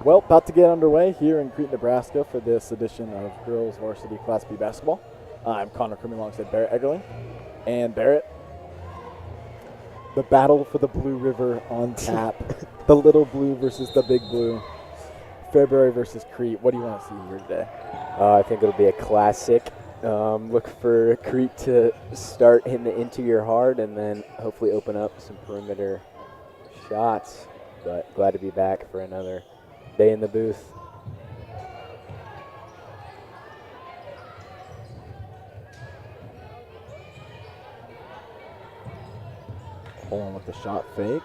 Well, about to get underway here in Crete, Nebraska for this edition of Girls Varsity Class B Basketball. I'm Connor Crimmey alongside Barrett Eggerling. And Barrett, the battle for the Blue River on tap. The little blue versus the big blue. Fairbury versus Crete. What do you want to see here today? I think it'll be a classic. Look for Crete to start hitting the interior hard and then hopefully open up some perimeter shots. But glad to be back for another day in the booth. Hold on with the shot fake.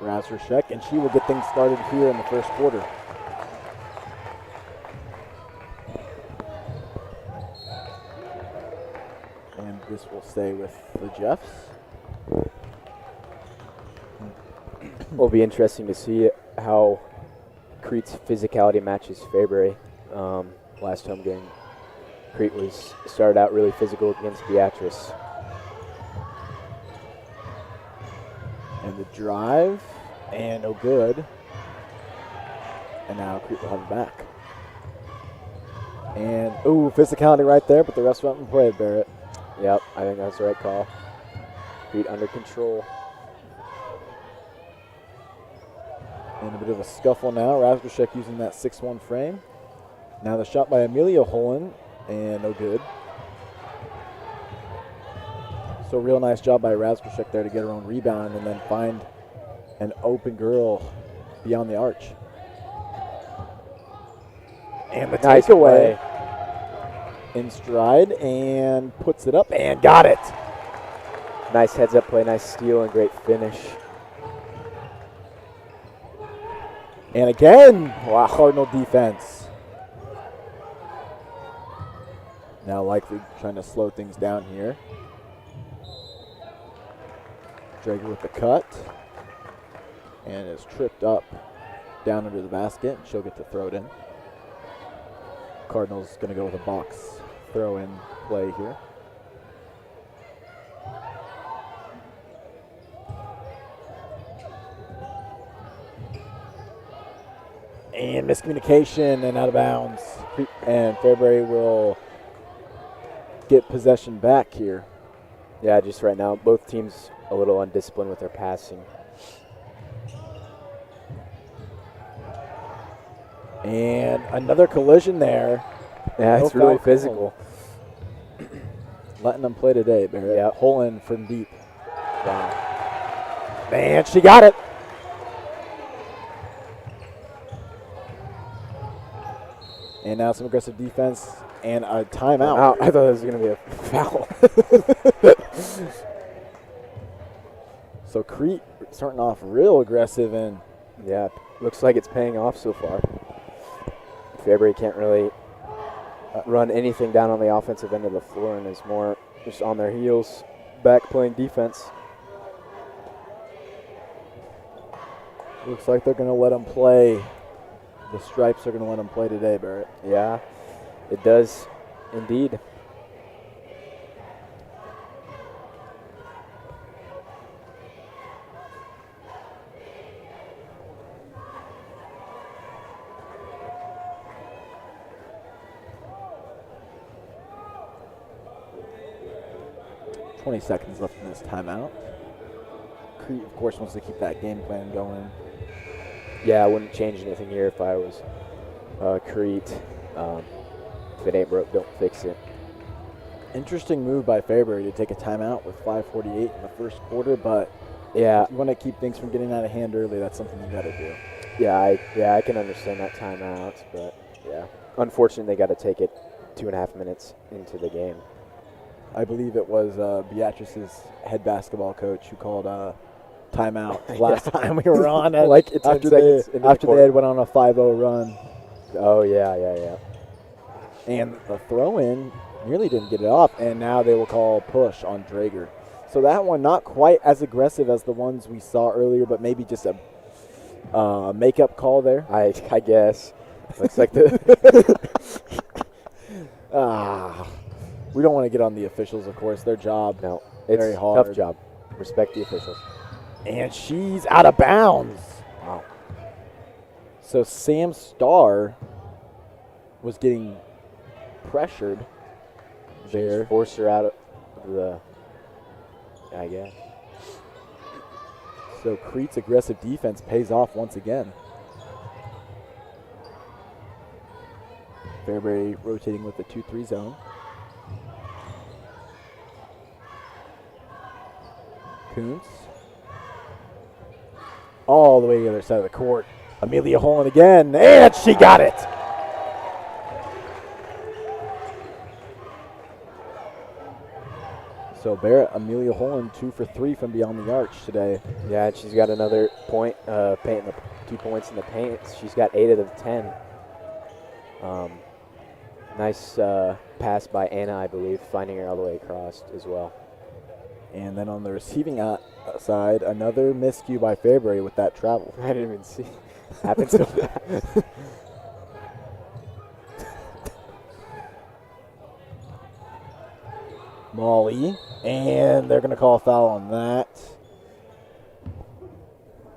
Razorshek, and she will get things started here in the first quarter. And this will stay with the Jeffs. It'll be interesting to see how Crete's physicality matches Fairbury. Last home game, Crete started out really physical against Beatrice. And the drive, and no good. And now Crete will have it back. And, ooh, physicality right there, but the rest went and played, Barrett. Yep, I think that's the right call. Crete under control. And a bit of a scuffle now. Razorshek using that 6-1 frame. Now the shot by Amelia Holland, and no good. So real nice job by Razorshek there to get her own rebound and then find an open girl beyond the arch. And the Nice takeaway in stride and puts it up and got it. Nice heads-up play, nice steal, and great finish. And again, wow, Cardinal defense. Now likely trying to slow things down here. Drager with the cut. And is tripped up down under the basket. She'll get to throw it in. Cardinals going to go with a box throw-in play here. And miscommunication and out of bounds. And Fairbury will get possession back here. Yeah, just right now, both teams a little undisciplined with their passing. And another collision there. Yeah, No it's really foul physical. Letting them play today, Barrett. Yep. Holland from deep. Wow. Man, she got it. And now some aggressive defense and a timeout. Wow, I thought it was going to be a foul. So Crete starting off real aggressive, and Yeah, looks like it's paying off so far. Fairbury can't really run anything down on the offensive end of the floor and is more just on their heels, back playing defense. looks like they're going to let them play. The Stripes are going to let them play today, Barrett. Yeah, it does indeed. Seconds left in this timeout. Crete, of course, wants to keep that game plan going. Yeah, I wouldn't change anything here if I was Crete. If it ain't broke, don't fix it. Interesting move by Fairbury to take a timeout with 5:48 in the first quarter, but Yeah, if you want to keep things from getting out of hand early, that's something you got to do. I can understand that timeout, but yeah, unfortunately they got to take it 2.5 minutes into the game. I believe it was Beatrice's head basketball coach who called timeout last time we were on. Like 10 after seconds they into the after they quarter. had went on a 5-0 run. Oh yeah. And the throw-in nearly didn't get it off, and now they will call push on Drager. So that one not quite as aggressive as the ones we saw earlier, but maybe just a makeup call there. I guess. Looks like the We don't want to get on the officials, of course. Their job. no. very hard. Tough job. Respect the officials. And she's out of bounds. Wow. So Sam Starr was getting pressured there. Force her out of the, I guess. So Crete's aggressive defense pays off once again. Fairbury rotating with the 2-3 zone. Kuntz. All the way to the other side of the court. Amelia Holland again, and she got it. So Barrett, Amelia Holland, 2 for 3 from beyond the arch today. Yeah, and she's got another point, 2 points in the paint. She's got 8 of the 10. Nice pass by Anna, I believe, finding her all the way across as well. And then on the receiving side, another miscue by Fairbury with that travel. I didn't even see. Happened so fast. Molly, and they're going to call a foul on that.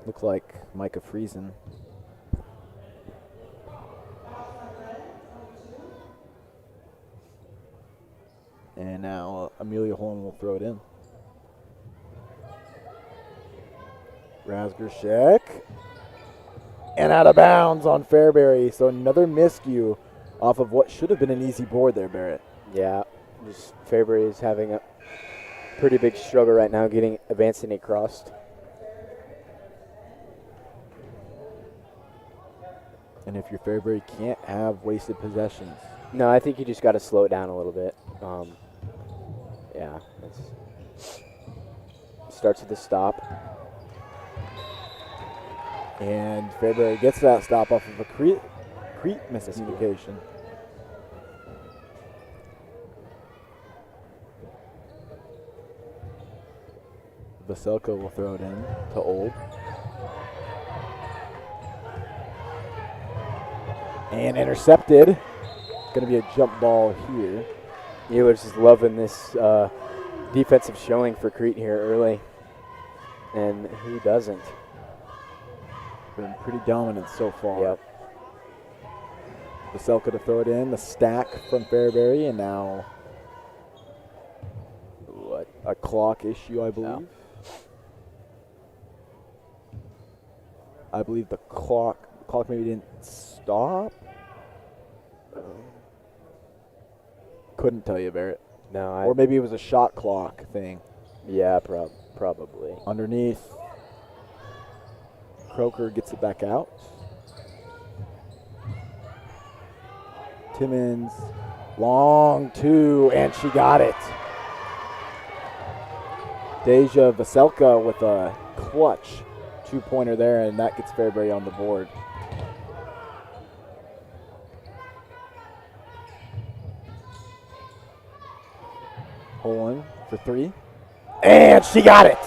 Looks like Micah Friesen. And now Amelia Holland will throw it in. Razgorshek. And out of bounds on Fairbury. So another miscue off of what should have been an easy board there, Barrett. Yeah, just Fairbury is having a pretty big struggle right now advancing across. And if your Fairbury can't have wasted possessions. No, I think you just got to slow it down a little bit. Yeah, starts with the stop. And Fairbury gets that stop off of a Crete miscommunication. Vaselka will throw it in to Old. And intercepted. Going to be a jump ball here. Ehlers is loving this defensive showing for Crete here early. And who doesn't? Been pretty dominant so far. Yep. Vaselka to throw it in. The stack from Fairbury, and now what? A clock issue, I believe. No. I believe the clock maybe didn't stop. Couldn't tell you, Barrett. No, Or maybe it was a shot clock thing. Yeah, probably. Underneath. Croker gets it back out. Timmons, long 2, and she got it. Deja Vaselka with a clutch 2-pointer there, and that gets Fairbury on the board. Holland for 3. And she got it!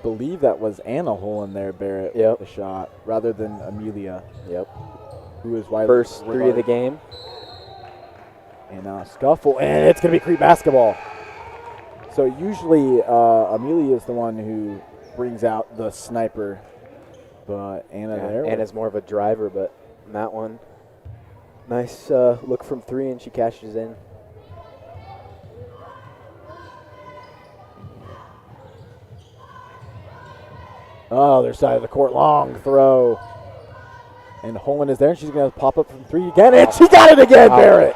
Believe that was Anna Holland there, Barrett, Yep. with the shot, rather than Amelia. Yep. Who is wide. First 3 of the game. And now scuffle, and it's going to be Crete basketball. So usually Amelia is the one who brings out the sniper, but Anna there. Anna's more of a driver, but in that one, nice look from 3, and she cashes in. Oh, other side of the court, long throw. And Holland is there, and she's going to pop up from 3 again, and she got it again, Barrett.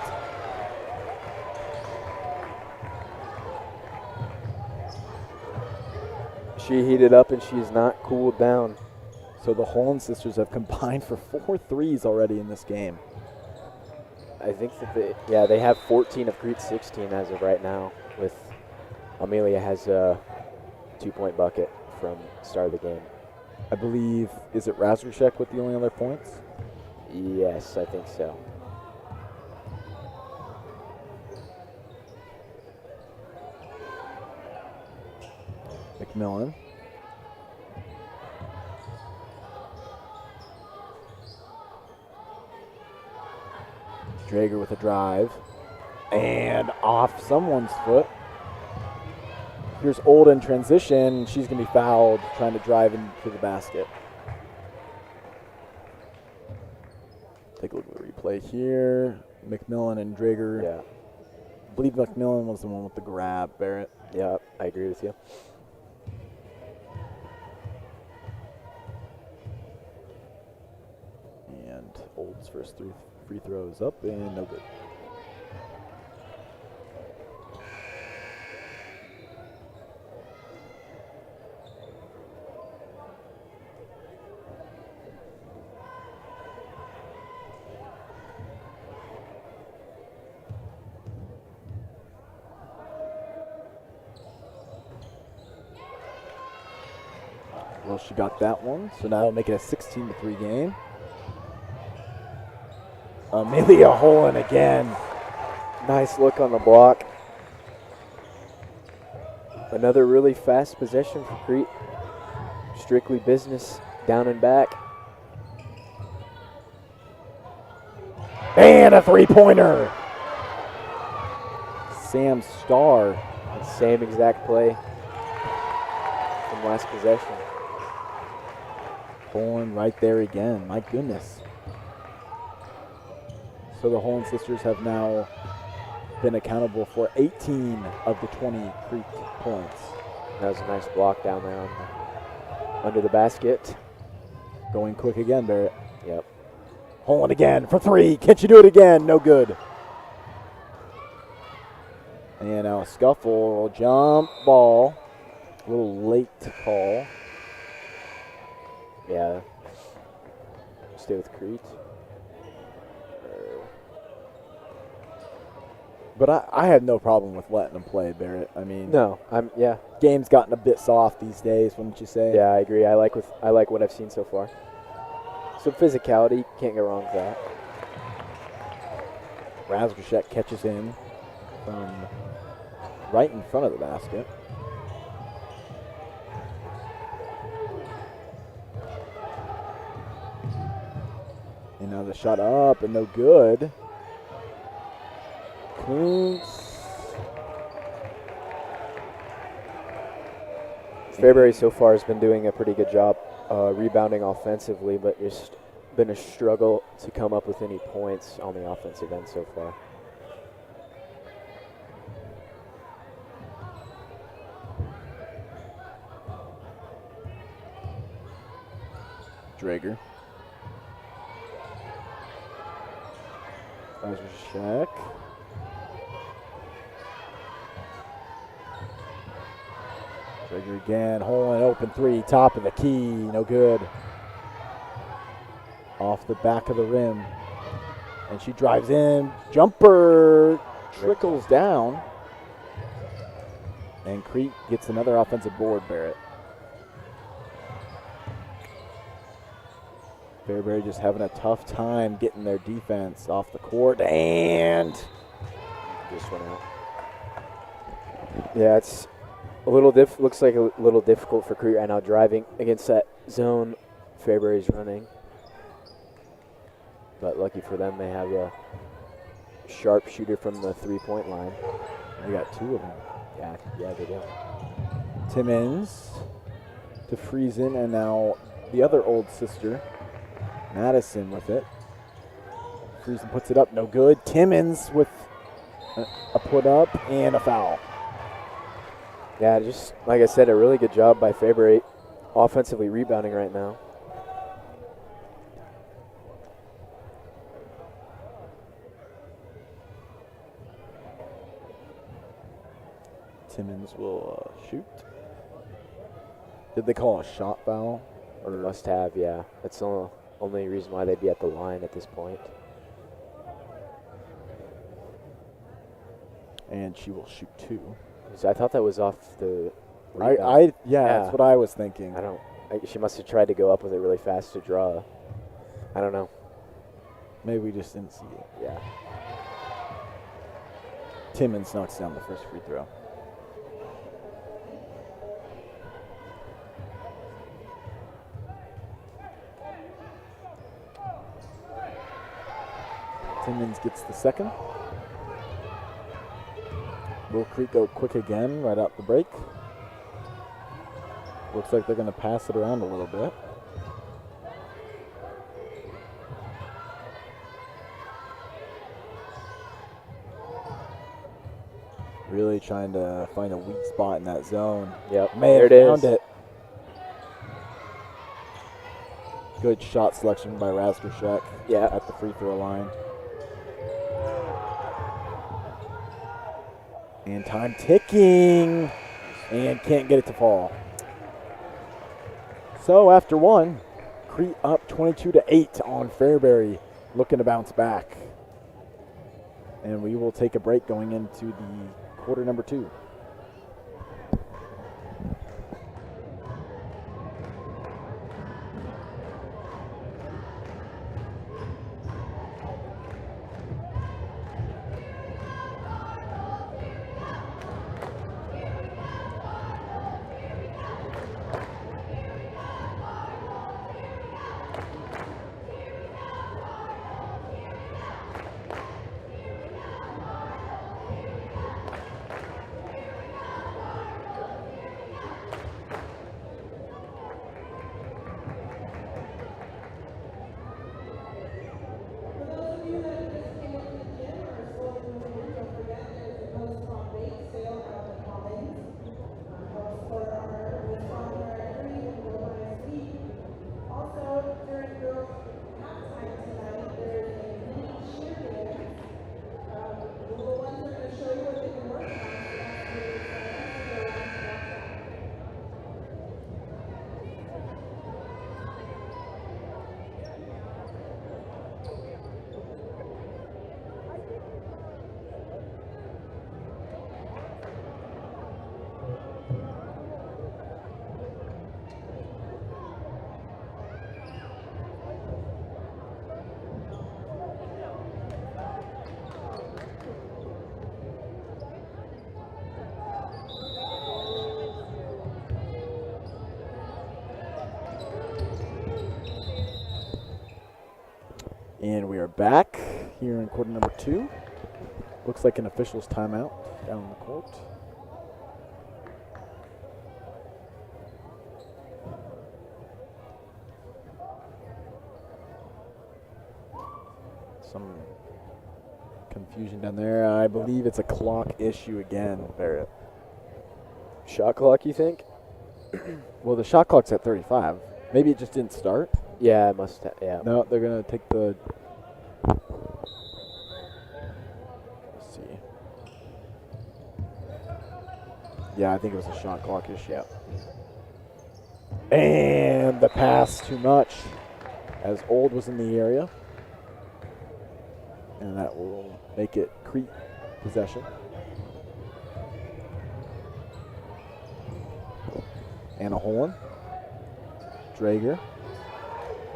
She heated up, and she's not cooled down. So the Holland sisters have combined for 4 threes already in this game. I think that they have 14 of Crete's 16 as of right now. With Amelia has a 2-point bucket from start of the game. I believe, is it Razorshek with the only other points? Yes, I think so. McMillan. Drager with a drive. And off someone's foot. Here's Old in transition. She's going to be fouled trying to drive into the basket. Take a look at the replay here. McMillan and Drager. Yeah. I believe McMillan was the one with the grab, Barrett. Yeah, I agree with you. And Old's first 3 free throws up and no good. Well, she got that one, so now it'll make it a 16-3 game. Amelia Holland again. Nice look on the block. Another really fast possession for Crete. Strictly business, down and back. And a three-pointer. Sam Starr. Same exact play from last possession. Holland right there again. My goodness. So the Holland sisters have now been accountable for 18 of the 20 Crete points. That was a nice block down there under the basket. Going quick again, Barrett. Yep. Holland again for 3. Can she do it again? No good. And now a scuffle, jump ball. A little late to call. Yeah. Stay with Crete. But I had no problem with letting them play, Barrett. I mean, No, yeah. game's gotten a bit soft these days, wouldn't you say? Yeah, I agree. I like what I've seen so far. Some physicality, can't go wrong with that. Razgrashek catches in from right in front of the basket. And now the shot up and no good. Kuntz. Fairbury so far has been doing a pretty good job rebounding offensively, but just been a struggle to come up with any points on the offensive end so far. Drager. Razgrashek. Drager again. Holland open 3. Top of the key. No good. Off the back of the rim. And she drives in. Jumper trickles down. And Crete gets another offensive board, Barrett. Fairbury just having a tough time getting their defense off the court. And Just went out. Yeah, it's a little looks like a little difficult for Crete right now driving against that zone Fairbury's running. But lucky for them, they have a sharp shooter from the three-point line. they got 2 of them. Yeah, they do. Timmons to Friesen, and now the other old sister, Madison, with it. Friesen puts it up, no good. Timmons with a put up and a foul. Yeah, just like I said, a really good job by Fairbury offensively rebounding right now. Timmons will shoot. Did they call a shot foul? Or must have, yeah. That's the only reason why they'd be at the line at this point. And she will shoot 2. So I thought that was off the rebound. Yeah, that's what I was thinking. She must have tried to go up with it really fast to draw. I don't know. Maybe we just didn't see it. Yeah. Timmons knocks down the first free throw. Timmons gets the second. Will Crete go quick again right out the break? Looks like they're going to pass it around a little bit. Really trying to find a weak spot in that zone. Yep, May have there it found is. it. Good shot selection by Razgrashek at the free throw line. And time ticking. And can't get it to fall. So after one, Crete up 22-8 on Fairbury, looking to bounce back. And we will take a break going into the quarter number 2. And we are back here in quarter number 2. Looks like an official's timeout down the court. Some confusion down there. I believe it's a clock issue again, Barrett. Shot clock, you think? Well, the shot clock's at 35. Maybe it just didn't start. Yeah, it must have, yeah. No, they're going to take the... Let's see. Yeah, I think it was a shot clock issue. Yep. And the pass too much, as Old was in the area. And that will make it Crete possession. Anna Holland. Drager.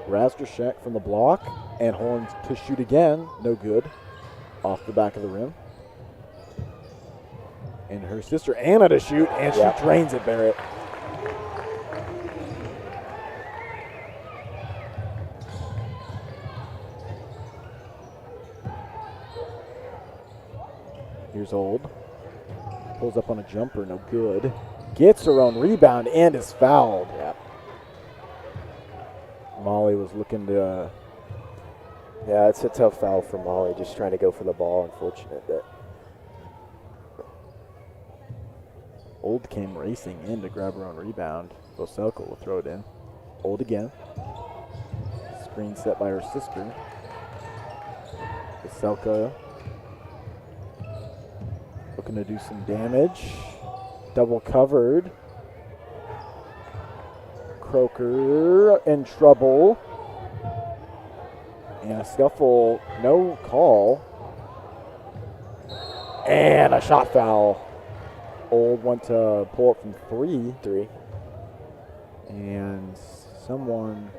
Razgrashek from the block. And Holland to shoot again. No good. Off the back of the rim. And her sister Anna to shoot. And she drains it, Barrett. Here's Old. Pulls up on a jumper, no good. Gets her own rebound and is fouled. Yep. Molly was looking to... Yeah, it's a tough foul for Molly, just trying to go for the ball. Unfortunate that... Old came racing in to grab her own rebound. Boselko will throw it in. Old again. Screen set by her sister. Boselko looking to do some damage. Double covered. Croker in trouble. And a scuffle, no call. And a shot foul. Old went to pull up from three. And someone,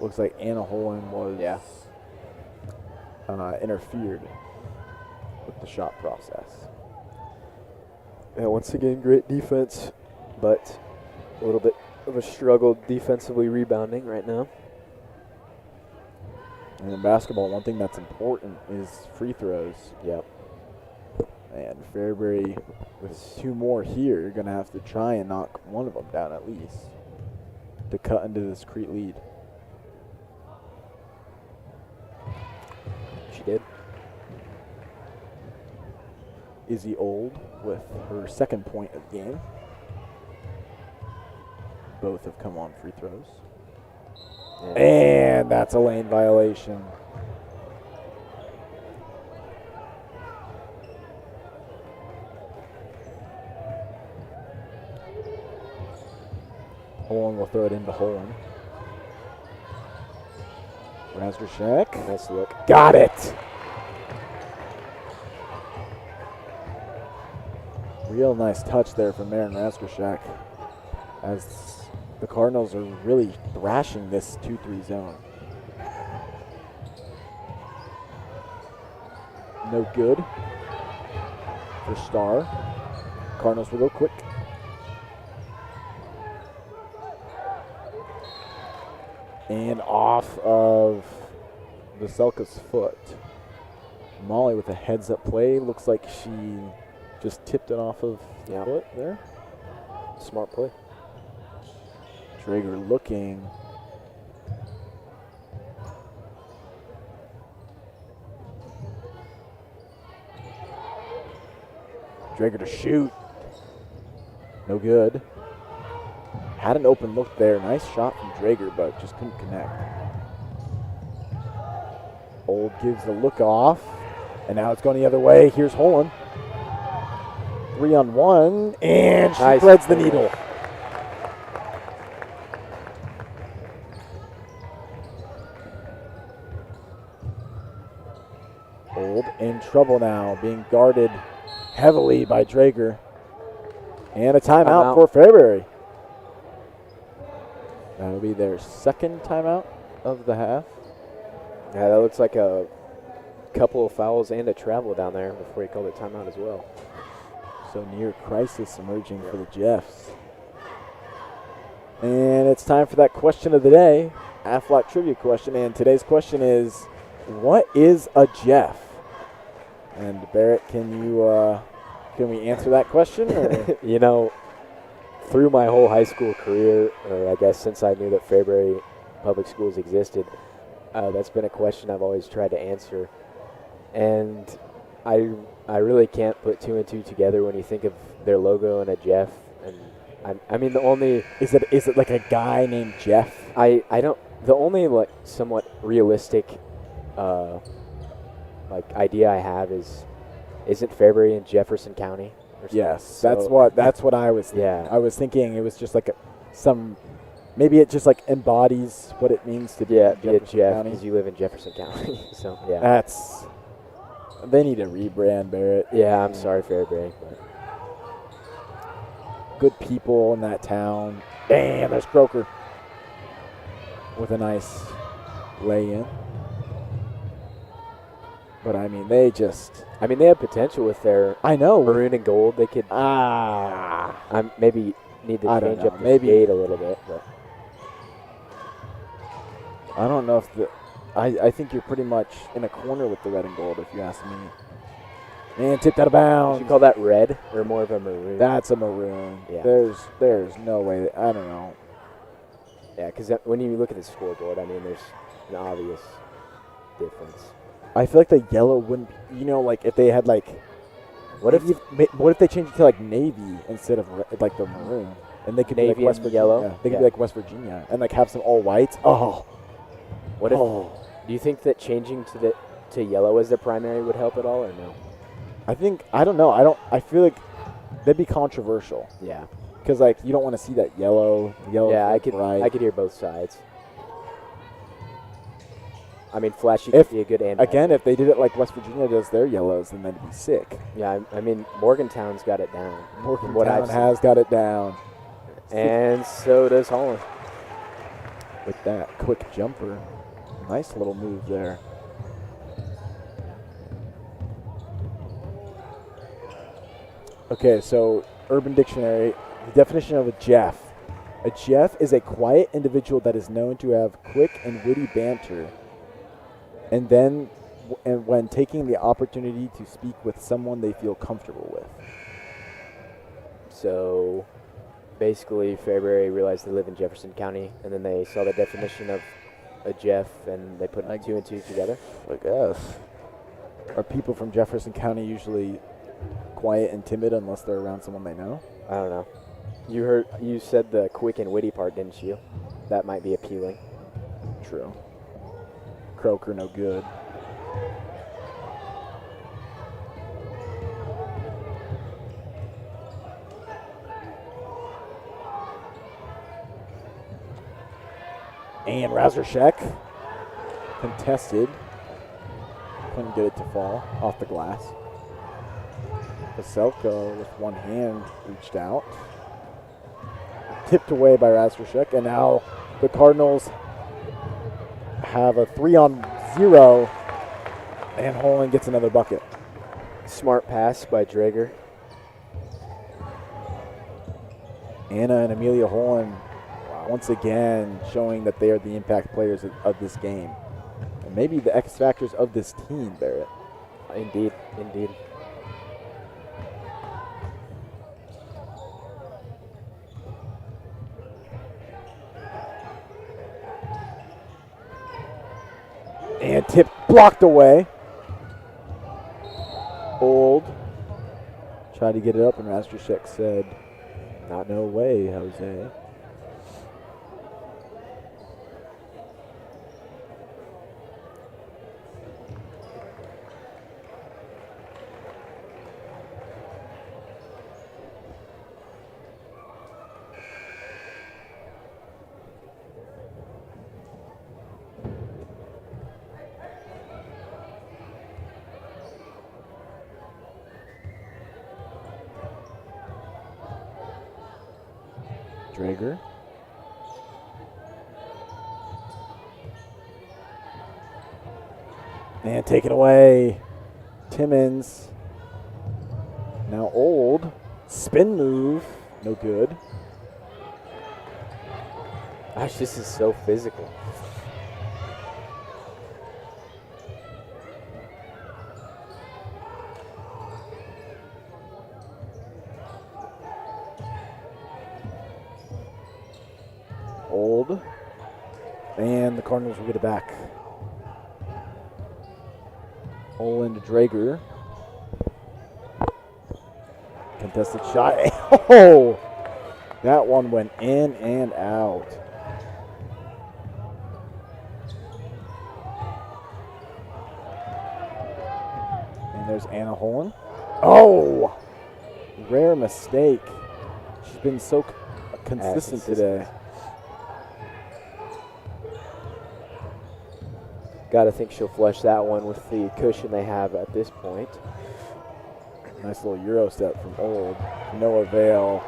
looks like Anna Holland was interfered with the shot process. Yeah, once again, great defense, but a little bit of a struggle defensively rebounding right now. And in basketball, one thing that's important is free throws. Yep. And Fairbury, with 2 more here, you're going to have to try and knock one of them down at least to cut into this Crete lead. She did. Izzy Old with her 2nd point of the game. Both have come on free throws. And that's a lane violation. Holland will throw it into Holland. Razgrashek. Nice look. Got it. Real nice touch there from Marin Razgrashek as the Cardinals are really thrashing this 2-3 zone. No good for Starr. Cardinals will go quick. And off of Veselka's foot. Molly with a heads-up play. Looks like she just tipped it off of the foot there. Smart play. Drager looking. Drager to shoot. No good. Had an open look there. Nice shot from Drager, but just couldn't connect. Old gives the look off, and now it's going the other way. Here's Holland. 3-on-1, and she threads the needle. Old in trouble now, being guarded heavily by Drager. And a timeout for Fairbury. That'll be their 2nd timeout of the half. Yeah, that looks like a couple of fouls and a travel down there before he called it timeout as well. So near crisis emerging for the Jeffs. And it's time for that question of the day, Aflac trivia question. And today's question is, what is a Jeff? And Barrett, can we answer that question? Or? You know, through my whole high school career, or I guess since I knew that Fairbury Public Schools existed, that's been a question I've always tried to answer. And I really can't put 2 and 2 together when you think of their logo and a Jeff. And I mean, the only is it like a guy named Jeff? I don't. The only like somewhat realistic like idea I have isn't Fairbury in Jefferson County? Yes, so that's what I was thinking. Yeah. I was thinking it was just like maybe it just like embodies what it means to be in Jefferson County. Because you live in Jefferson County. So yeah, they need to rebrand, Barrett. Yeah, I'm sorry, Fairbury. But good people in that town. Bam, there's Croker with a nice lay-in. But, I mean, they have potential with their maroon and gold. They could maybe need to change up the skate a little bit. But I don't know if I think you're pretty much in a corner with the red and gold, if you ask me. And tipped out of bounds. Would you call that red or more of a maroon? That's a maroon. Yeah. There's no way. I don't know. Yeah, because when you look at the scoreboard, I mean, there's an obvious difference. I feel like the yellow wouldn't, like if they had like, what if they changed it to like navy instead of like the maroon, and they could navy be like West Virginia. Yellow. They could be like West Virginia and like have some all whites. Oh, what if? Do you think that changing to yellow as the primary would help at all, or no? I don't know. I feel like that'd be controversial. Yeah. Because like you don't want to see that yellow. Yeah, I could hear both sides. I mean, flashy could be a good and again, if they did it like West Virginia does their yellows, then that'd be sick. Yeah, I mean, Morgantown's got it down. Morgantown has got it down. And so does Holland. With that quick jumper. Nice little move there. Okay, so Urban Dictionary, the definition of a Jeff. A Jeff is a quiet individual that is known to have quick and witty banter and then and when taking the opportunity to speak with someone they feel comfortable with. So basically, Fairbury realized they live in Jefferson County, and then they saw the definition of a Jeff, and they put two and two together. I guess. Are people from Jefferson County usually quiet and timid unless they're around someone they know? I don't know. You said the quick and witty part, didn't you? That might be appealing. True. Croker no good. And Razorshek contested. Couldn't get it to fall off the glass. Paselka with one hand reached out. Tipped away by Razorshek, and now the Cardinals have a 3-on-0, and Holland gets another bucket. Smart pass by Drager. Anna and Amelia Holland once again showing that they are the impact players of this game. And maybe the X factors of this team, Barrett. Indeed, indeed. And tip blocked away. Old tried to get it up, and Razorshek said, "Not no way, Jose." Drager. And taken away. Timmons. Now Old. Spin move. No good. Gosh, this is so physical. Old. And the Cardinals will get it back. Olin to Drager. Contested shot. Oh! That one went in and out. And there's Anna Holland. Oh! Rare mistake. She's been so consistent today. Got to think she'll flush that one with the cushion they have at this point. Nice little Euro step from Old. No avail.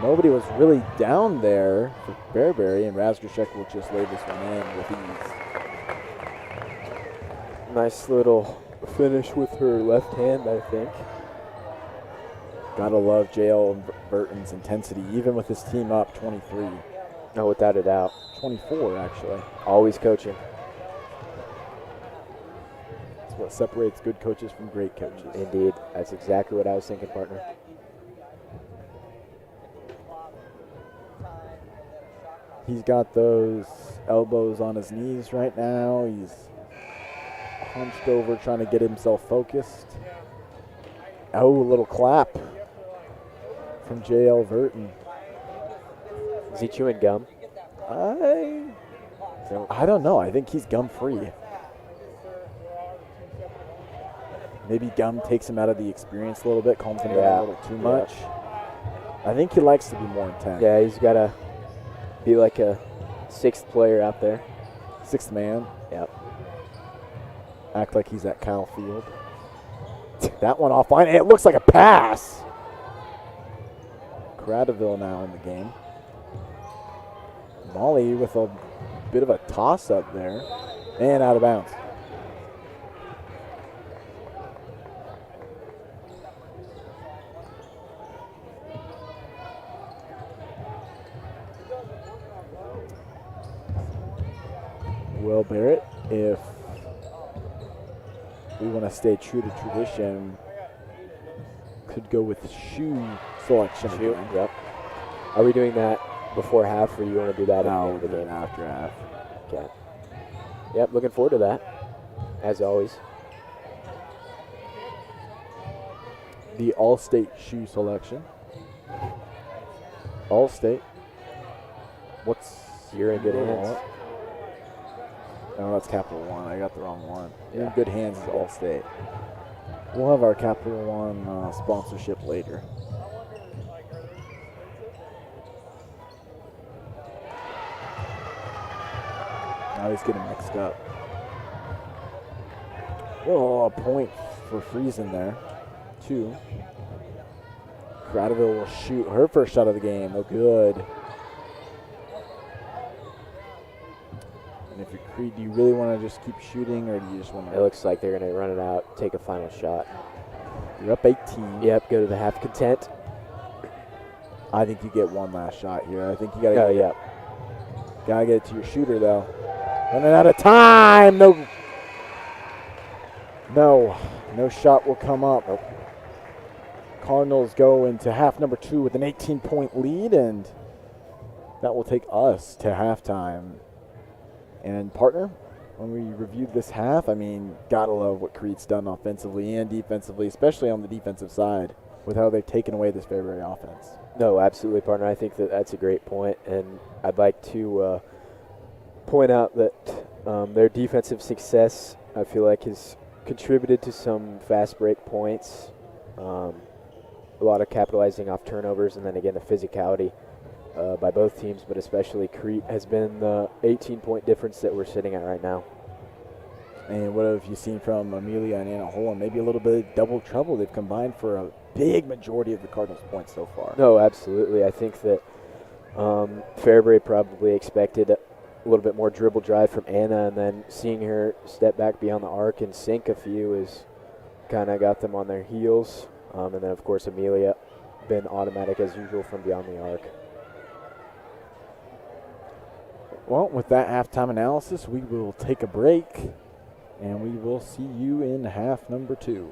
Nobody was really down there for Fairbury, and Razorshek will just lay this one in with ease. Nice little finish with her left hand, I think. Gotta love J.L. Burton's intensity, even with his team up 23. No, without a doubt. 24, actually. Always coaching. That's what separates good coaches from great coaches. Indeed. That's exactly what I was thinking, partner. He's got those elbows on his knees right now. He's hunched over trying to get himself focused. Oh, a little clap from J.L. Burton. Is he chewing gum? I don't know. I think he's gum-free. Maybe gum takes him out of the experience a little bit, calms him down a little too much. I think he likes to be more intense. Yeah, he's got to be like a sixth player out there. Sixth man. Yep. Act like he's at Kyle Field. That one offline. It looks like a pass. Cradaville now in the game. Molly with a bit of a toss-up there. And out of bounds. Well, Barrett, if we want to stay true to tradition, could go with shoe selection. Shoe, again. yep. Are we doing that before half, or you want to do that No, at the end of the game? after half. Okay. Yep, looking forward to that, as always. The All-State shoe selection. All-State. What's You're in good your hands. wallet? Oh, that's Capital One. I got the wrong one. You're in Yeah. good hands is All-State. We'll have our Capital One sponsorship later. Now he's getting mixed up. Oh, a point for Friesen there. 2. Gradeville will shoot her first shot of the game. Oh, good. And if you're Crete, do you really want to just keep shooting, or do you just want It to? looks like they're going to run it out, take a final shot. You're up 18. Yep, go to the half content. I think you get one last shot here. I think you gotta. Oh, yeah. Gotta get it to your shooter though. Running out of time. No. No shot will come up. Nope. Cardinals go into half number 2 with an 18-point lead, and that will take us to halftime. And partner, when we reviewed this half, I mean, gotta love what Crete's done offensively and defensively, especially on the defensive side, with how they've taken away this Fairbury offense. No, absolutely, partner. I think that that's a great point, and I'd like to point out that their defensive success, I feel like, has contributed to some fast break points, a lot of capitalizing off turnovers, and then again the physicality by both teams, but especially Crete has been the 18-point difference that we're sitting at right now. And what have you seen from Amelia and Anna Holland? Maybe a little bit of double trouble. They've combined for a big majority of the Cardinals' points so far. No, absolutely. I think that Fairbury probably expected a little bit more dribble drive from Anna, and then seeing her step back beyond the arc and sink a few is kind of got them on their heels. And then, of course, Amelia been automatic as usual from beyond the arc. Well, with that halftime analysis, we will take a break, and we will see you in half number 2.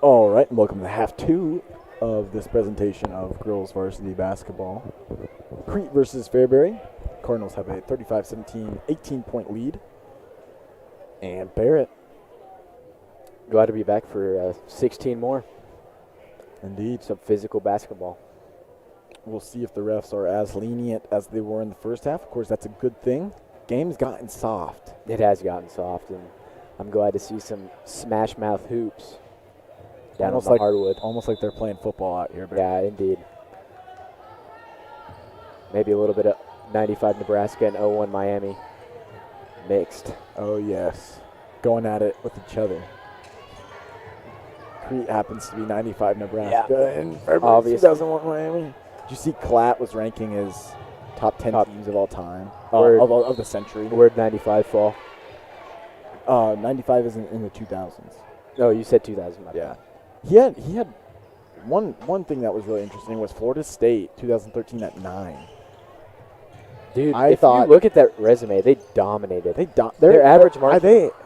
All right, and welcome to half 2 of this presentation of girls varsity basketball. Crete versus Fairbury. Cardinals have a 35-17, 18-point lead. And Barrett. Glad to be back for 16 more. Indeed. Some physical basketball. We'll see if the refs are as lenient as they were in the first half. Of course, that's a good thing. Game's gotten soft. It has gotten soft, and I'm glad to see some smash mouth hoops down on the hardwood. Almost like they're playing football out here. Barrett. Yeah, indeed. Maybe a little bit of 95 Nebraska and 01 Miami mixed. Oh, yes. Going at it with each other. Crete happens to be 95 Nebraska and Fairbury 2001 Miami. Did you see Klatt was ranking as top 10 teams of all time, of the century? Where'd 95 fall? 95 is in the 2000s. Oh, you said 2000. Yeah. He had one thing that was really interesting was Florida State 2013 at 9. Dude, if you look at that resume, they dominated. Their average mark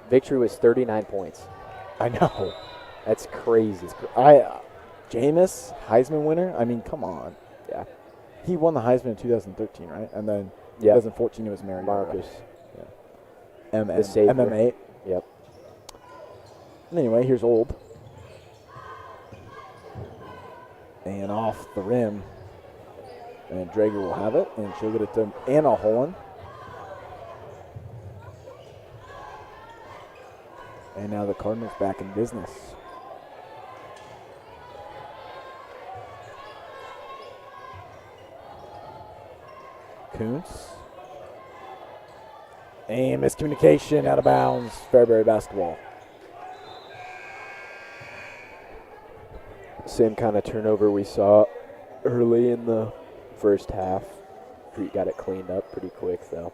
victory was 39 points. I know. That's crazy. Jameis, Heisman winner. I mean, come on. Yeah. He won the Heisman in 2013, right? And then 2014 it was Marcus. Yeah. The savior. MMA. Yep. And anyway, here's Old. And off the rim. And Drager will have it, and she'll get it to Anna Holland. And now the Cardinals back in business. Kuntz. And miscommunication out of bounds. Fairbury basketball. Same kind of turnover we saw early in the first half. Crete got it cleaned up pretty quick, though.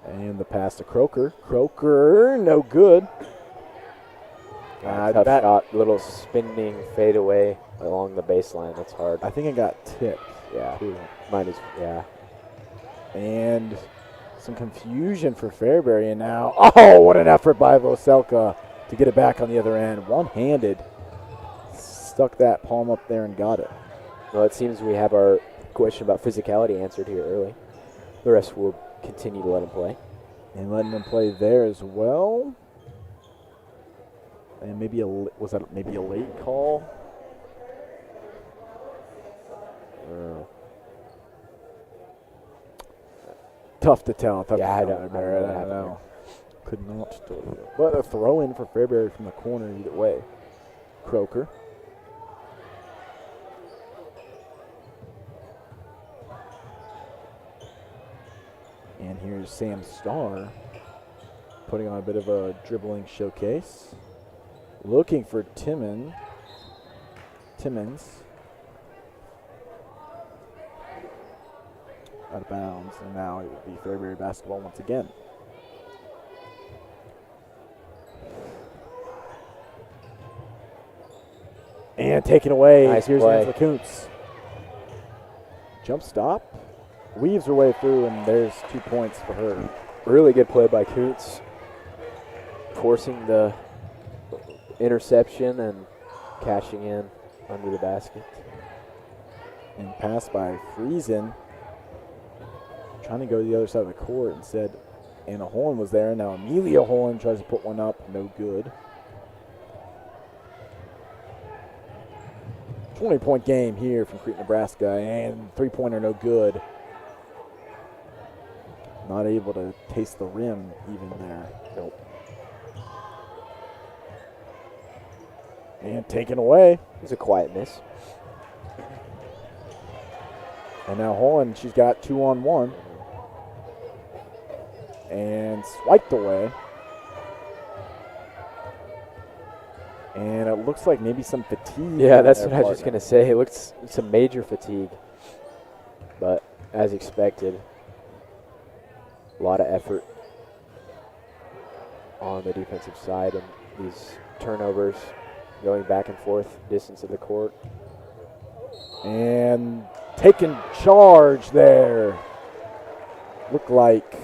And the pass to Croker. Croker, no good. Tough shot, little spinning fadeaway along the baseline. That's hard. I think it got tipped. Yeah. Too. Mine is, yeah. And some confusion for Fairbury. And now, oh, what an effort by Voselka to get it back on the other end. One-handed. Stuck that palm up there and got it. Well, it seems we have our question about physicality answered here early. The rest will continue to let him play. And letting them play there as well. And maybe was that maybe a late call? Tough to tell. I don't know. Could not tell you. But a throw in for Fairbury from the corner either way. Croker. And here's Sam Starr putting on a bit of a dribbling showcase. Looking for Timmons. Out of bounds, and now it will be Fairbury basketball once again. And taken away. Nice Here's play. Angela Kuntz. Jump stop. Weaves her way through, and there's 2 points for her. Really good play by Kuntz. Forcing the interception and cashing in under the basket. And pass by Friesen. Trying to go to the other side of the court. Instead, Anna Holland was there. Now Amelia Holland tries to put one up. No good. 20-point game here from Crete, Nebraska. And three-pointer no good. Not able to taste the rim even there. Nope. And taken away. It was a quiet miss. And now Holland, she's got 2-on-1. And swiped away. And it looks like maybe some fatigue. Yeah, that's what I was just going to say. It looks some major fatigue. But as expected, a lot of effort on the defensive side. And these turnovers going back and forth, distance of the court. And taking charge there. Look like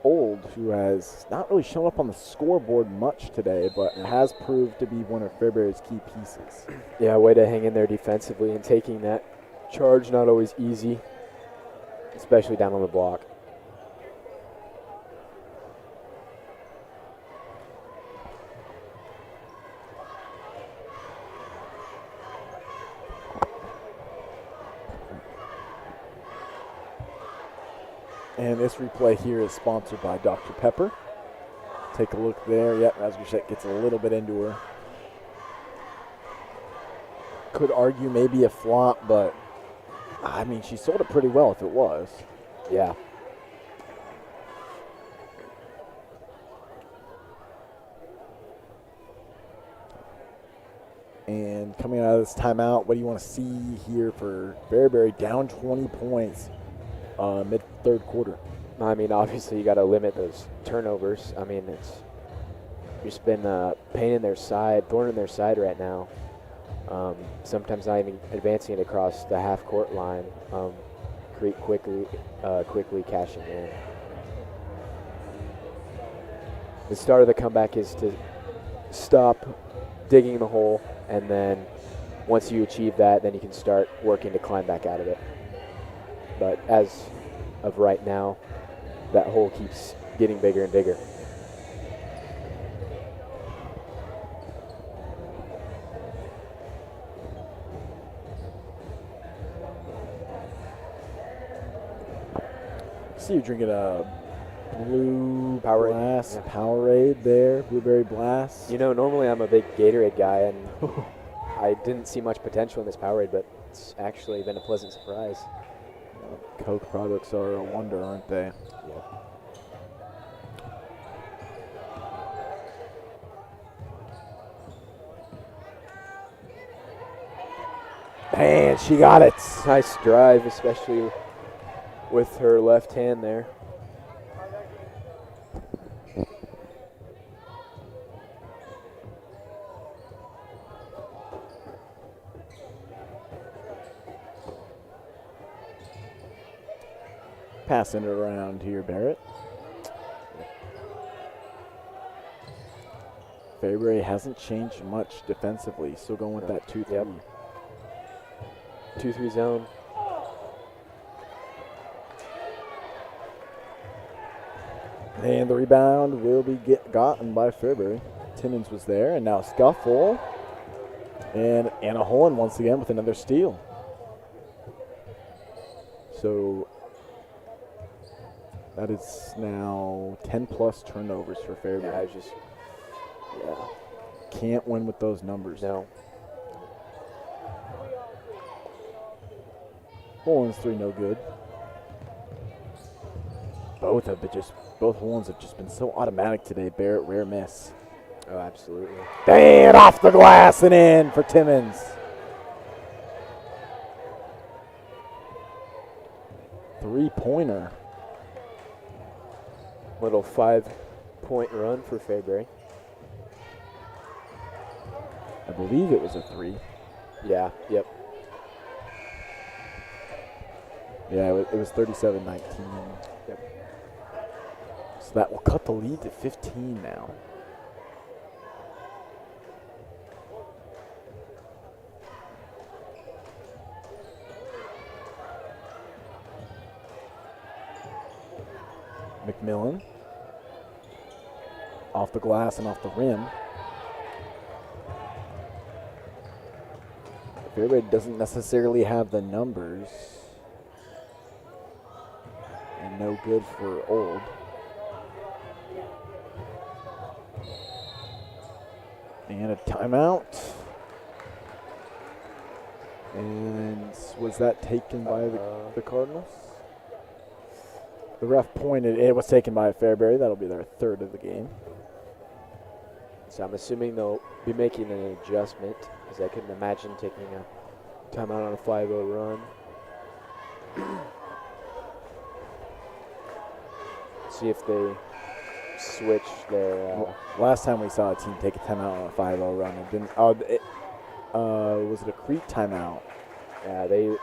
Old, who has not really shown up on the scoreboard much today, but has proved to be one of Fairbury's key pieces. Yeah, way to hang in there defensively and taking that charge, not always easy, especially down on the block. And this replay here is sponsored by Dr. Pepper. Take a look there. Yep, Razgashek gets a little bit into her. Could argue maybe a flop, but I mean, she sold it pretty well if it was. Yeah. And coming out of this timeout, what do you want to see here for Fairbury? Down 20 points mid-third quarter. I mean, obviously you got to limit those turnovers. I mean, it's just been pain in their side, thorn in their side right now. Sometimes not even advancing it across the half-court line. Crete quickly cashing in. The start of the comeback is to stop digging the hole, and then once you achieve that, then you can start working to climb back out of it. But as of right now, that hole keeps getting bigger and bigger. See you drinking a blue Powerade. blast, Yeah. Powerade there, blueberry blast. You know, normally I'm a big Gatorade guy, and I didn't see much potential in this Powerade, but it's actually been a pleasant surprise. Coke products are a wonder, aren't they? Yeah. And she got it. Nice drive, especially with her left hand there. Passing it around here, Barrett. Fairbury hasn't changed much defensively. Still going with that 2-3. Yep. 2-3 zone. And the rebound will be gotten by Fairbury. Timmons was there, and now scuffle. And Anna Holland once again with another steal. So that is now 10-plus turnovers for Fairbury. Can't win with those numbers. No. Holland's 3 no good. Both Hollands have just been so automatic today. Barrett, rare miss. Oh, absolutely. And off the glass and in for Timmons. Three-pointer. Little 5-point run for Fairbury. I believe it was a 3. Yeah, yep. Yeah, it was 37-19. Yep. So that will cut the lead to 15 now. McMillan. Off the glass and off the rim. Fairbury doesn't necessarily have the numbers. And no good for Old. And a timeout. And was that taken by the Cardinals? The ref pointed, it was taken by Fairbury. That'll be their third of the game. So I'm assuming they'll be making an adjustment, because I couldn't imagine taking a timeout on a 5-0 run. See if they switch their. Last time we saw a team take a timeout on a 5-0 run, it didn't. Was it a Crete timeout? Yeah, they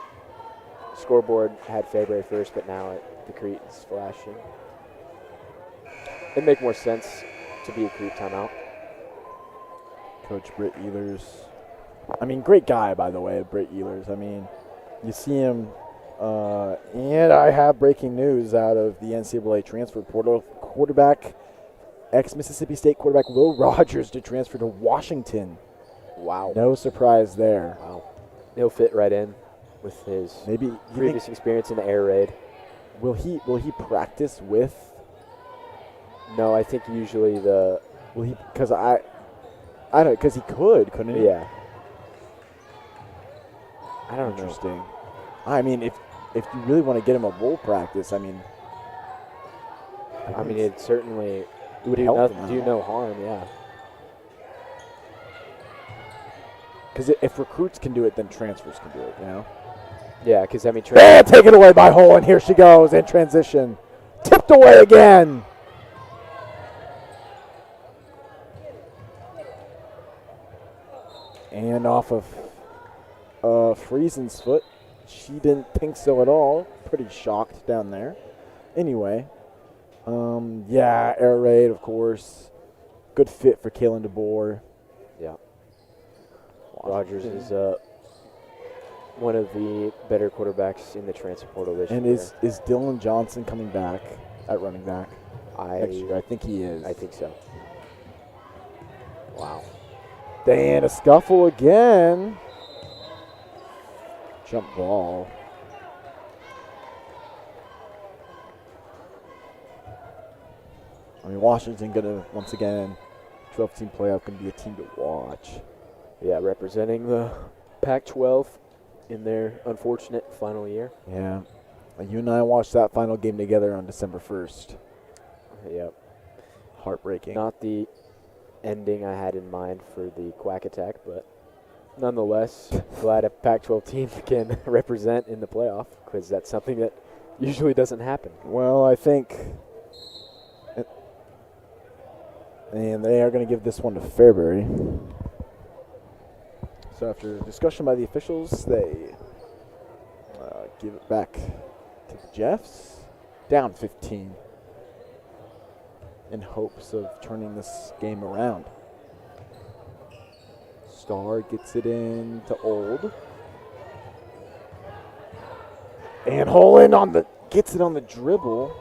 scoreboard had Fairbury first, but now the Crete is flashing. It'd make more sense to be a Crete timeout. Coach Britt Ehlers. I mean, great guy, by the way, Britt Ehlers. I mean, you see him, and I have breaking news out of the NCAA transfer portal. Quarterback, ex-Mississippi State quarterback Will Rogers to transfer to Washington. Wow. No surprise there. Wow. He'll fit right in with his Maybe previous experience in the air raid. Will he practice with? No, I think usually the. Will he? Because I don't. Because he couldn't he? Yeah. I don't know. Interesting. I mean, if you really want to get him a bowl practice, I mean, it certainly it would help him. do no harm. Yeah. Because if recruits can do it, then transfers can do it. You know. Yeah, because And taken away by Hole, and here she goes in transition, tipped away again. And off of Friesen's foot. She didn't think so at all. Pretty shocked down there. Anyway, yeah, air raid, of course. Good fit for Kalen DeBoer. Yeah. Rogers is one of the better quarterbacks in the transfer portal this And year. is Dylan Johnson coming back at running back next year? I think he is. I think so. Wow. And a scuffle again. Jump ball. I mean, Washington going to, once again, 12-team playoff, going to be a team to watch. Yeah, representing the Pac-12 in their unfortunate final year. Yeah. And you and I watched that final game together on December 1st. Yep. Heartbreaking. Not the ending I had in mind for the Quack Attack, but nonetheless, glad a Pac-12 team can represent in the playoff, because that's something that usually doesn't happen. Well, I think, and they are going to give this one to Fairbury. So after discussion by the officials, they give it back to the Jeffs, down 15, in hopes of turning this game around. Starr gets it in to Old. And Holland gets it on the dribble.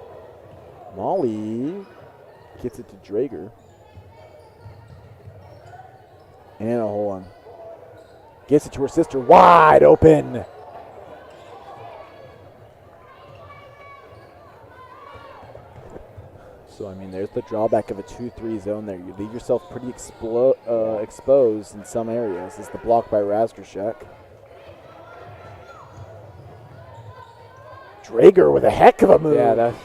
Molly gets it to Drager. And a Holland gets it to her sister, wide open. So, I mean, there's the drawback of a 2-3 zone there. You leave yourself pretty exposed in some areas. This is the block by Razgrashek. Drager with a heck of a move. Yeah, that's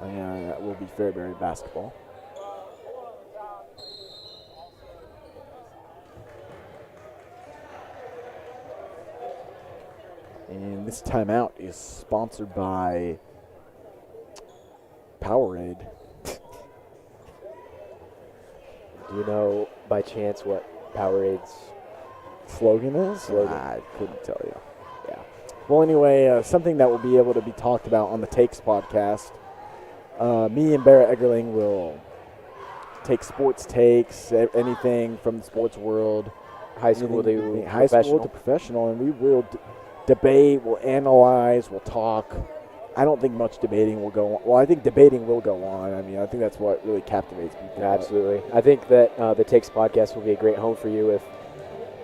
and that will be Fairbury basketball. And this timeout is sponsored by Powerade. Do you know by chance what Powerade's Slogan is? Slogan. I couldn't tell you. Yeah. Well, anyway, something that will be able to be talked about on the Takes podcast. Me and Barrett Eggerling will take sports takes, anything from the sports world. high school to high school to professional, and we will debate, we'll analyze, we'll talk. I don't think much debating will go on. Well, I think debating will go on. I mean, I think that's what really captivates people. Yeah, absolutely. I think that the Takes podcast will be a great home for you if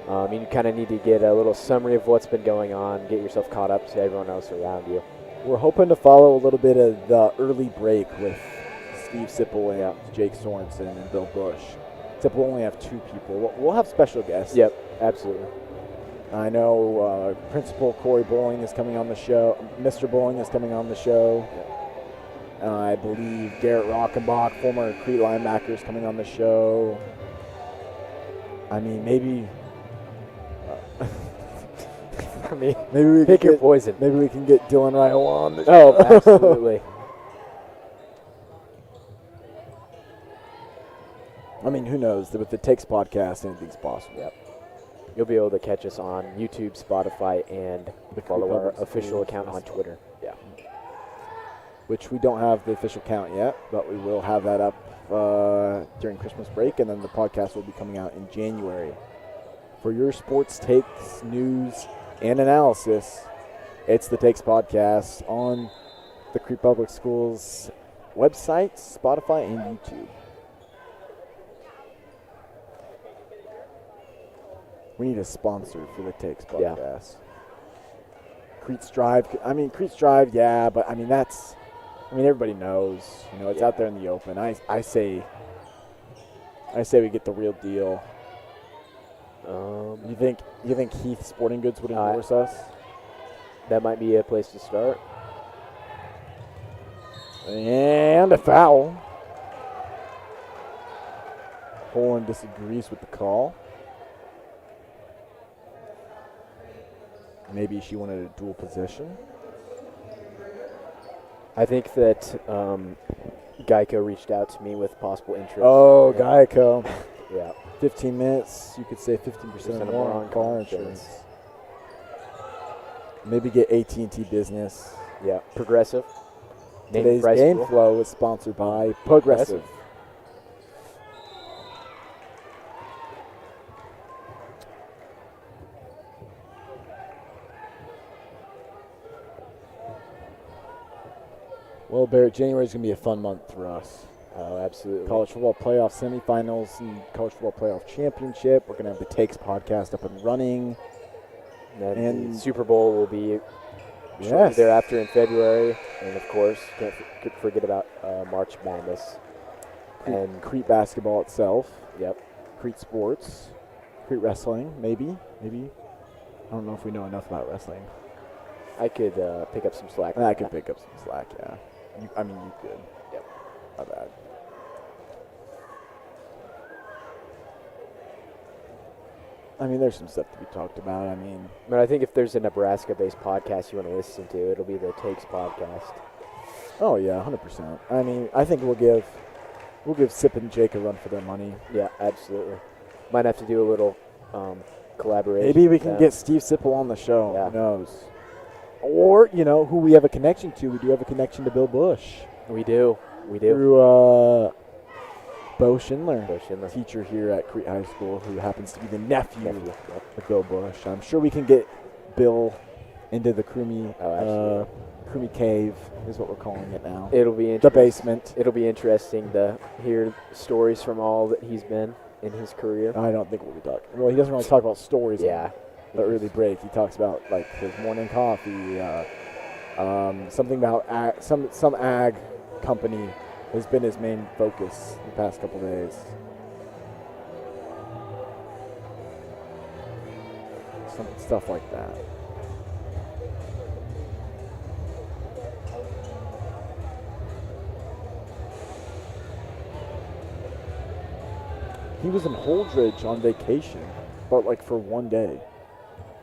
you kind of need to get a little summary of what's been going on, get yourself caught up to everyone else around you. We're hoping to follow a little bit of the early break with Steve Sipple and Jake Sorensen and Bill Bush. Except we'll only have two people. We'll have special guests. Yep, absolutely. I know Principal Corey Bowling is coming on the show. Mr. Bowling is coming on the show. Yep. I believe Garrett Rockenbach, former Crete linebacker, is coming on the show. I mean, maybe maybe we pick can your poison. Maybe we can get Dylan Ryle on the show. Oh, absolutely. I mean, who knows? With the Takes podcast, anything's possible. Yep. You'll be able to catch us on YouTube, Spotify, and follow our official account on Twitter. Yeah. Which we don't have the official count yet, but we will have that up during Christmas break, and then the podcast will be coming out in January. For your sports takes, news, and analysis, it's the Takes podcast on the Crete Public Schools website, Spotify, and YouTube. We need a sponsor for the Takes podcast. Yeah. Crete's Drive. Crete's Drive, yeah, but everybody knows. It's out there in the open. I say we get the real deal. You think Heath Sporting Goods would endorse us? That might be a place to start. And a foul. Poland disagrees with the call. Maybe she wanted a dual possession. I think that Geico reached out to me with possible interest. Oh, Geico. Yeah. 15 minutes, you could say 15% or more on car insurance. Maybe get AT&T Business. Yeah. Progressive. Today's game flow is sponsored by Progressive. Well, Barrett, January is going to be a fun month for us. Oh, absolutely. College football playoff semifinals and college football playoff championship. We're going to have the Takes podcast up and running. And the Super Bowl will be shortly thereafter in February. And, of course, can't forget about March Madness. And Crete basketball itself. Yep. Crete sports. Crete wrestling, maybe. I don't know if we know enough about wrestling. I could pick up some slack. I could pick up some slack, yeah. You could. Yep. My bad. There's some stuff to be talked about. But I think if there's a Nebraska-based podcast you want to listen to, it'll be the Takes podcast. Oh yeah, 100%. I think we'll give Sip and Jake a run for their money. Yeah, absolutely. Might have to do a little collaboration. Maybe we can get Steve Sipple on the show. Yeah. Who knows? Or who we have a connection to. We do have a connection to Bill Bush. We do. Through Bo Schindler, Schindler, teacher here at Crete High School, who happens to be the nephew of Bill Bush. I'm sure we can get Bill into the Crumey Cave, is what we're calling it now. It'll be the basement. It'll be interesting to hear stories from all that he's been in his career. I don't think we'll be talking. Well, he doesn't really talk about stories. Yeah. The early break. He talks about his morning coffee, something about some ag company has been his main focus the past couple days. Some stuff like that. He was in Holdridge on vacation, but for one day.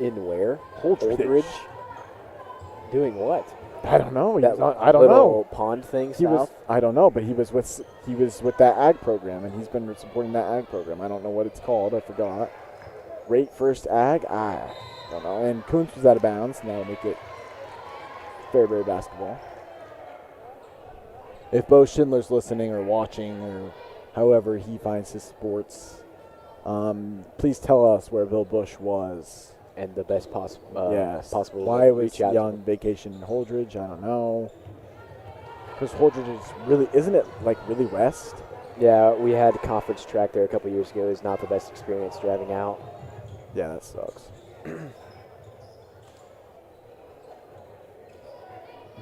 In where? Holdridge. Doing what? I don't know. I don't know. Pond thing south? I don't know, but he was with that ag program, and he's been supporting that ag program. I don't know what it's called. I forgot. Rate First Ag? I don't know. And Kuntz was out of bounds, and that'll make it Fairbury basketball. If Bo Schindler's listening or watching or however he finds his sports, please tell us where Bill Bush was. And the best possible. Possible. Why was he on vacation in Holdridge? I don't know. Because Holdridge isn't it really west? Yeah, we had conference track there a couple years ago. It was not the best experience driving out. Yeah, that sucks. I'm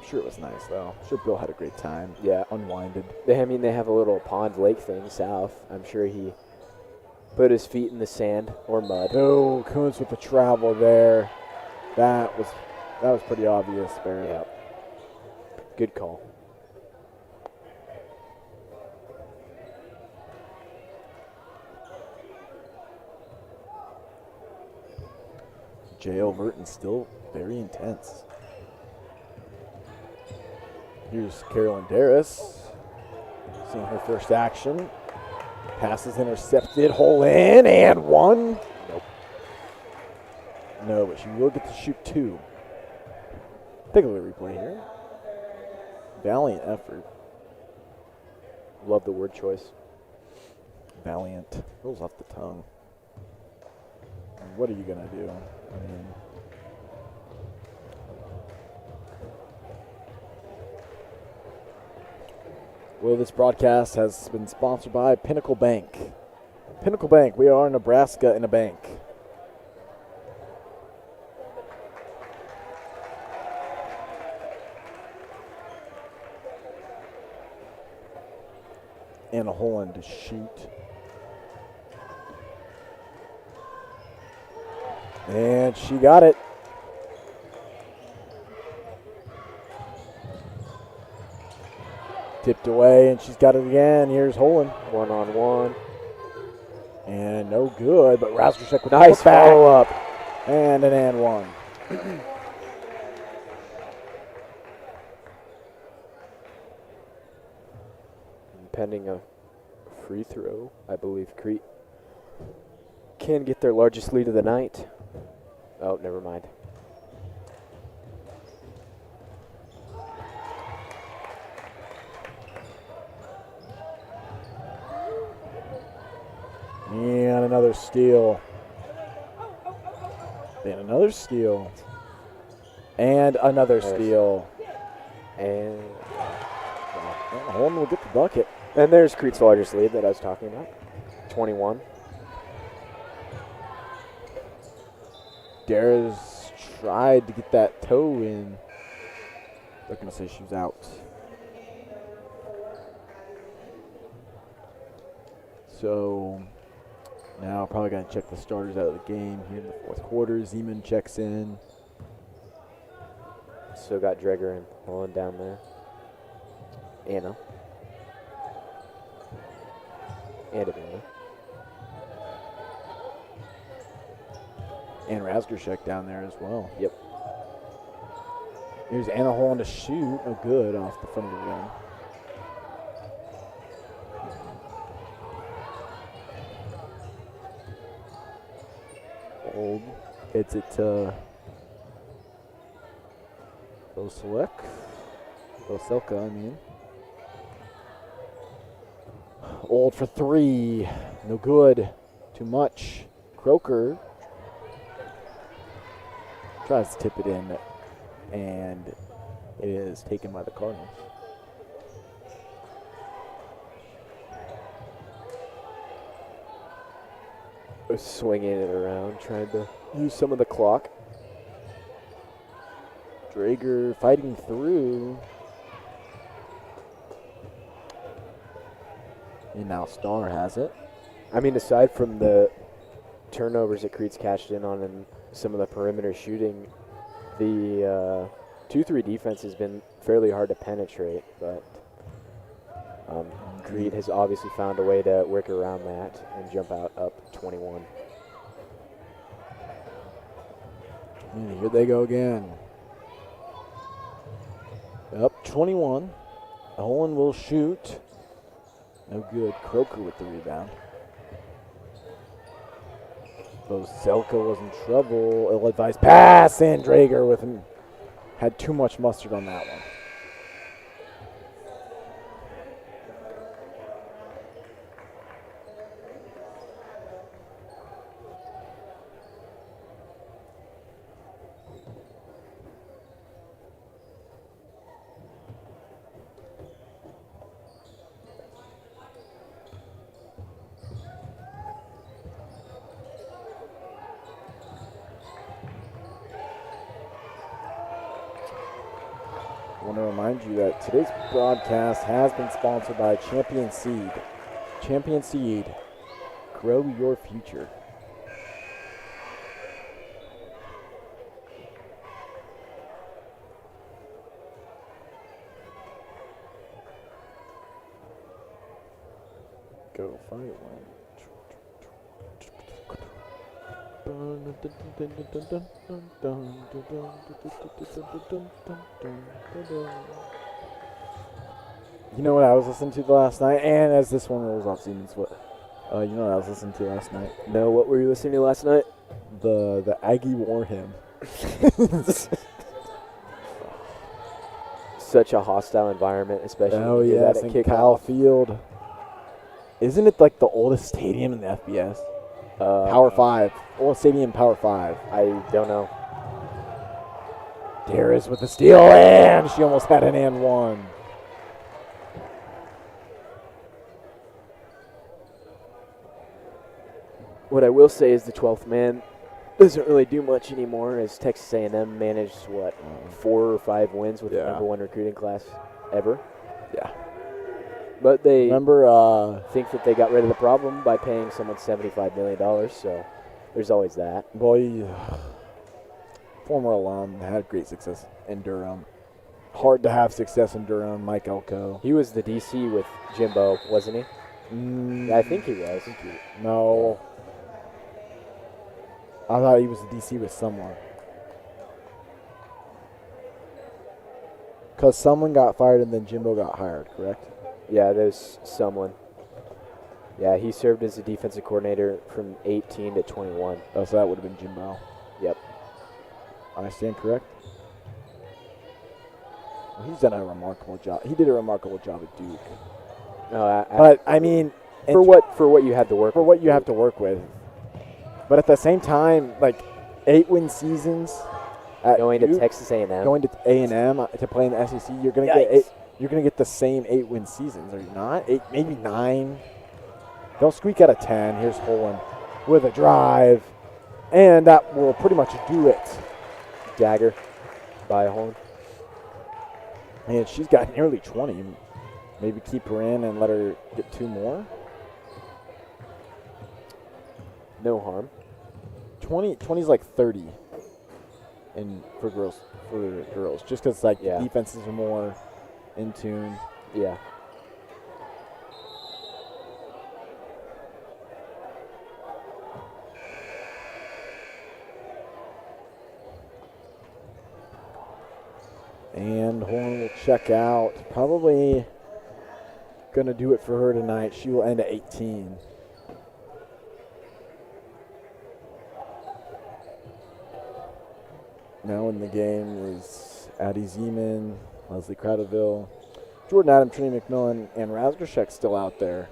sure it was nice though. I'm sure Bill had a great time. Yeah, unwinded. They have a little pond lake thing south. I'm sure he put his feet in the sand or mud. No, Kuntz with the travel there. That was pretty obvious, Barry. Yeah. Good call. J.L. Merton still very intense. Here's Carolyn Darris seeing her first action. Pass is intercepted. Hole in and one. Nope. No, but she will get to shoot 2. Take a look at the replay here. Valiant effort. Love the word choice. Valiant. Rolls off the tongue. What are you going to do? I mean, well, this broadcast has been sponsored by Pinnacle Bank. Pinnacle Bank, we are in Nebraska in a bank. Anna Holland to shoot. And she got it. Tipped away, and she's got it again. Here's Holland. 1-on-1. And no good, but Rasmussen with Nice follow-up. And an and one. Pending a free throw, I believe Crete can get their largest lead of the night. Oh, never mind. And another steal. And another steal. And another steal. And Holland will get the bucket. And there's Crete's largest lead that I was talking about, 21. Dara's tried to get that toe in. They're going to say she was out. So now probably going to check the starters out of the game here in the fourth quarter. Zeman checks in. Still got Dreger and Holland down there. Anna. And Amanda. And Rasgershek down there as well. Yep. Here's Anna Holland to shoot. No good off the front of the rim. Old hits it to Voselka, I mean. Old for 3. No good. Too much. Croker tries to tip it in, and it is taken by the Cardinals. Swinging it around, trying to use some of the clock. Drager fighting through. And now Starr has it. I mean, aside from the turnovers that Crete's cashed in on and some of the perimeter shooting, the 2-3 defense has been fairly hard to penetrate, but Crete has obviously found a way to work around that and jump out up 21. And here they go again. Up 21. Holland will shoot. No good. Croker with the rebound. Bozelka was in trouble. Ill-advised pass, and Drager with him. Had too much mustard on that one. I want to remind you that today's broadcast has been sponsored by Champion Seed. Champion Seed, grow your future. Go find one. You know what I was listening to last night, and as this one rolls off Siemens, what You know what I was listening to last night? No, what were you listening to last night? The Aggie War Hymn. Such a hostile environment, especially Oh when you hear yeah, that at St. Kyle kickoff. Field. Isn't it like the oldest stadium in the FBS? Power 5. Oldest stadium, Power 5. I don't know. Darius with the steal, and she almost had an and one. What I will say is the 12th man doesn't really do much anymore, as Texas A&M managed, 4 or 5 wins with the number 1 recruiting class ever. Yeah. But they Remember, think that they got rid of the problem by paying someone $75 million, so there's always that. boy, former alum, had great success in Durham. Hard to have success in Durham, Mike Elko. He was the DC with Jimbo, wasn't he? I think he was. No. I thought he was the DC with someone. Because someone got fired and then Jimbo got hired, correct? Yeah, there's someone. Yeah, he served as a defensive coordinator from 18 to 21. Oh, so that would have been Jimbo. Yep. I stand correct? Well, he's done a remarkable job. He did a remarkable job at Duke. No, But, I mean... for what you had to work for with. what you have to work with. But at the same time, like 8-win seasons at Going Duke, to Texas A&M. going to A&M to play in the SEC, you're gonna get the same 8-win seasons, are you not? 8, maybe 9. They'll squeak out a 10. Here's Holland with a drive, and that will pretty much do it. Dagger by Holland. And she's got nearly 20. Maybe keep her in and let her get 2 more. No harm. 20's like 30 for girls, just because like the defenses are more in tune. Yeah. And Horn will check out. Probably going to do it for her tonight. She will end at 18. Now in the game is Addie Zeman, Leslie Cradaville, Jordan Adam, Trini McMillan, and Razgrashek still out there.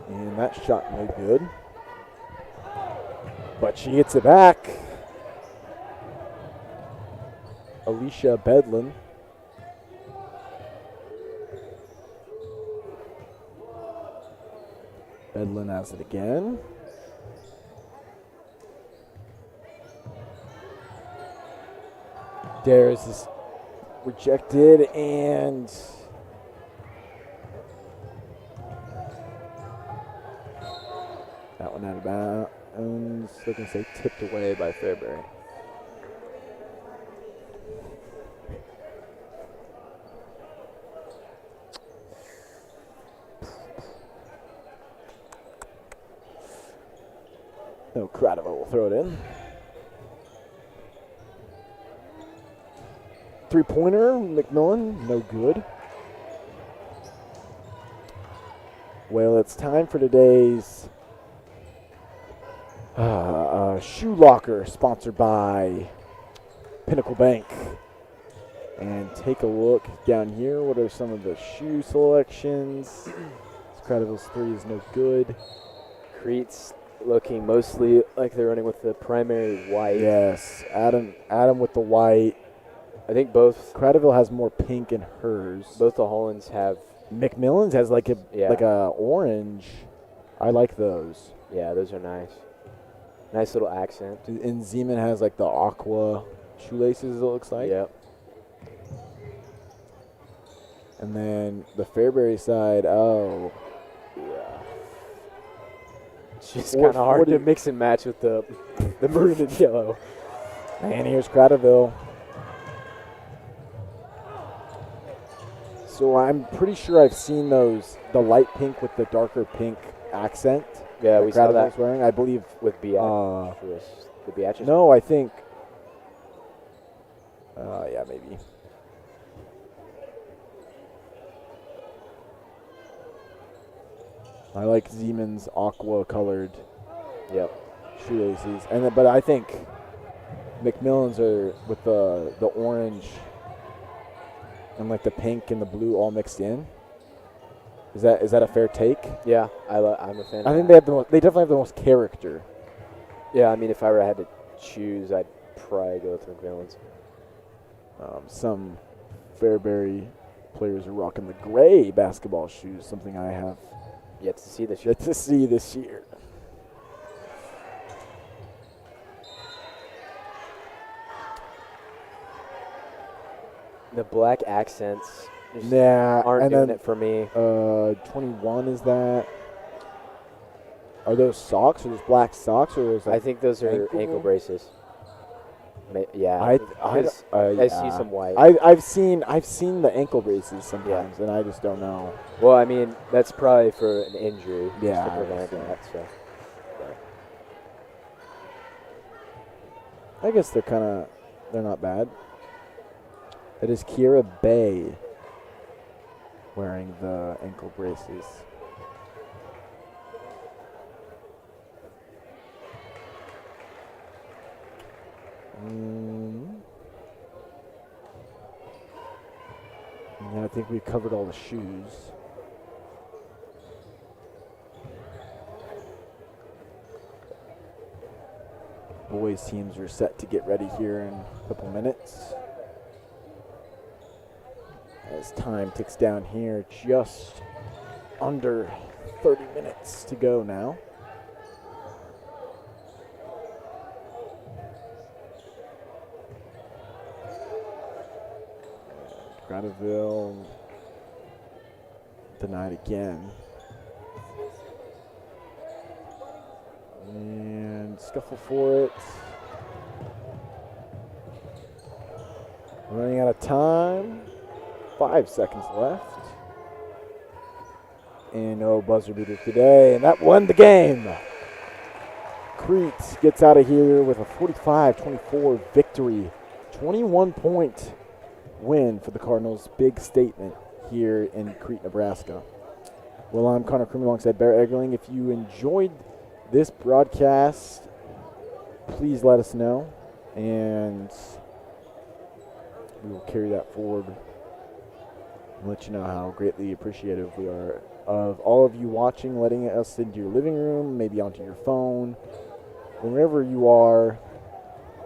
And that shot no good. But she gets it back. Alicia Bedlin. Bedlin has it again. Darius is rejected, and that one out of bounds. They're going to say tipped away by Fairbury. No, Cradava will throw it in. 3-pointer, McMillan, no good. Well, it's time for today's shoe locker, sponsored by Pinnacle Bank. And take a look down here. What are some of the shoe selections? Cradaville's 3 is no good. Crete's looking mostly like they're running with the primary white. Yes, Adam with the white. I think both Cradaville has more pink in hers. Both the Hollands have. McMillan's has like a orange. I like those. Yeah, those are nice. Nice little accent. And Zeman has like the aqua shoelaces, it looks like. Yep. And then the Fairbury side, yeah. It's just kind of hard to mix and match with the maroon and yellow. And here's Cradaville. So I'm pretty sure I've seen those, the light pink with the darker pink accent. Yeah, we saw that wearing, I believe. With Biatch. The Biatches? No, I think. Yeah, maybe. I like Siemens aqua-colored Yep. shoelaces, but I think Macmillans are with the orange and like the pink and the blue all mixed in. Is that a fair take? Yeah, I'm a fan. I think they definitely have the most character. Yeah, I mean, if I were had to choose, I'd probably go with McMillan's. Some Fairbury players are rocking the gray basketball shoes, something I have Yet to see this year. yet to see this year. The black accents just Nah, aren't and doing then it for me. 21 is that? Are those socks? Are those black socks? Or are those I think those are ankle braces. Yeah, I see some white. I've seen the ankle braces sometimes, and I just don't know. Well, I mean, that's probably for an injury. Yeah, just to I prevent understand. that. So. I guess they're not bad. That is Kira Bay wearing the ankle braces. Yeah, I think we've covered all the shoes. Boys teams are set to get ready here in a couple minutes. As time ticks down here, just under 30 minutes to go now. Granville denied again. And scuffle for it. Running out of time. 5 seconds left. And no buzzer beater today. And that won the game. Crete gets out of here with a 45-24 victory. 21-point win for the Cardinals. Big statement here in Crete, Nebraska. Well, I'm Connor Crumey alongside Barrett Eggerling. If you enjoyed this broadcast, please let us know, and we will carry that forward and let you know how greatly appreciative we are of all of you watching, letting us into your living room, maybe onto your phone, wherever you are.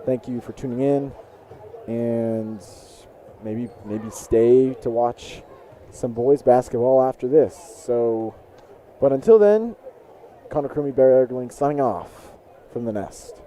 Thank you for tuning in, and maybe stay to watch some boys basketball after this. So, but until then, Connor Crumey, Barry Ergeling signing off from the Nest.